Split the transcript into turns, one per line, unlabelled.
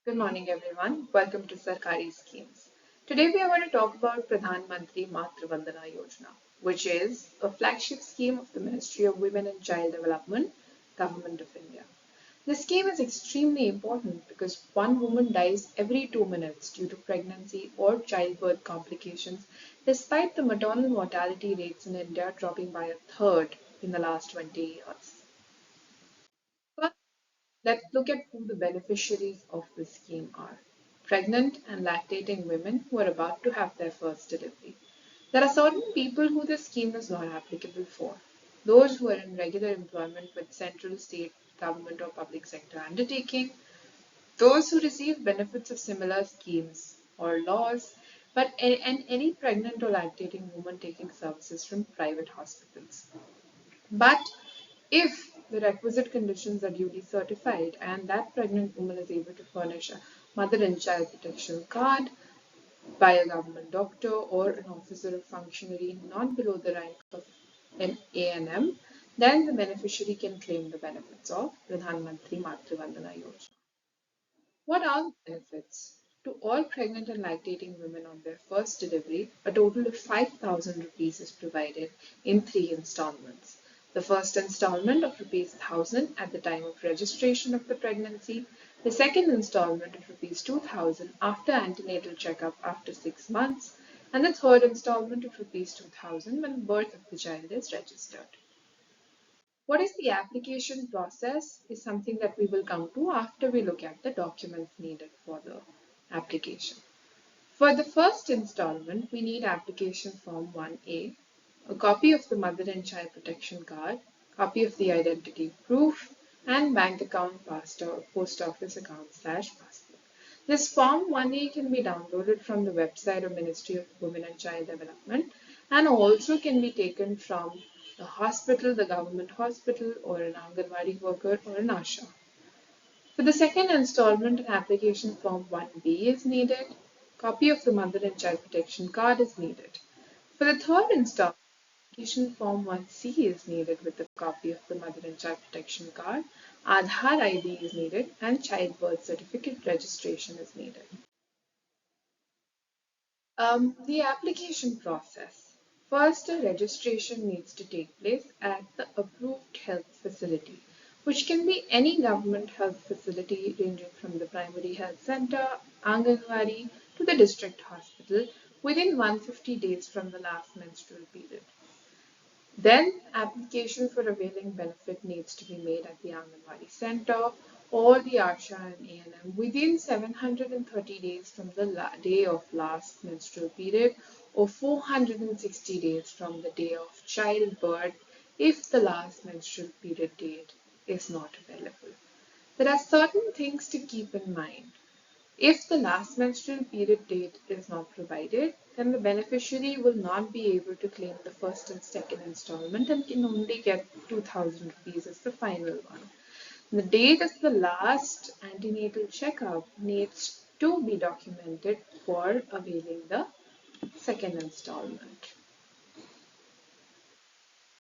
Good morning, everyone. Welcome to Sarkari Schemes. Today, we are going to talk about Pradhan Mantri Matru Vandana Yojana, which is a flagship scheme of the Ministry of Women and Child Development, Government of India. This scheme is extremely important because one woman dies every 2 minutes due to pregnancy or childbirth complications, despite the maternal mortality rates in India dropping by a third in the last 20 years. But let's look at who the beneficiaries of this scheme are. Pregnant and lactating women who are about to have their first delivery. There are certain people who this scheme is not applicable for. Those who are in regular employment with central, state, government or public sector undertaking, those who receive benefits of similar schemes or laws, and any pregnant or lactating woman taking services from private hospitals. But if the requisite conditions are duly certified and that pregnant woman is able to furnish a mother and child protection card by a government doctor or an officer or functionary not below the rank of an ANM, then the beneficiary can claim the benefits of Pradhan Mantri Matru Vandana Yojana. What are the benefits? To all pregnant and lactating women on their first delivery, a total of 5,000 rupees is provided in 3 installments. The first installment of rupees 1,000 at the time of registration of the pregnancy, the second installment of rupees 2,000 after antenatal checkup after 6 months, and the third installment of rupees 2,000 when birth of the child is registered. What is the application process is something that we will come to after we look at the documents needed for the application. For the first installment, we need application form 1A, a copy of the mother and child protection card, copy of the identity proof, and bank account post office account / passbook. This form 1A can be downloaded from the website of Ministry of Women and Child Development and also can be taken from the hospital, the government hospital, or an Anganwadi worker or an ASHA. For the second installment, an application form 1B is needed. Copy of the mother and child protection card is needed. For the third installment, application form 1C is needed with a copy of the mother and child protection card. Aadhaar ID is needed and childbirth certificate registration is needed. The application process. First, a registration needs to take place at the approved health facility, which can be any government health facility ranging from the primary health center, Anganwadi, to the district hospital within 150 days from the last menstrual period. Then, application for availing benefit needs to be made at the Anganwadi Center or the ASHA and ANM within 730 days from the day of last menstrual period or 460 days from the day of childbirth if the last menstrual period date is not available. There are certain things to keep in mind. If the last menstrual period date is not provided, then the beneficiary will not be able to claim the first and second installment and can only get 2,000 rupees as the final one. The date of the last antenatal checkup needs to be documented for availing the second installment.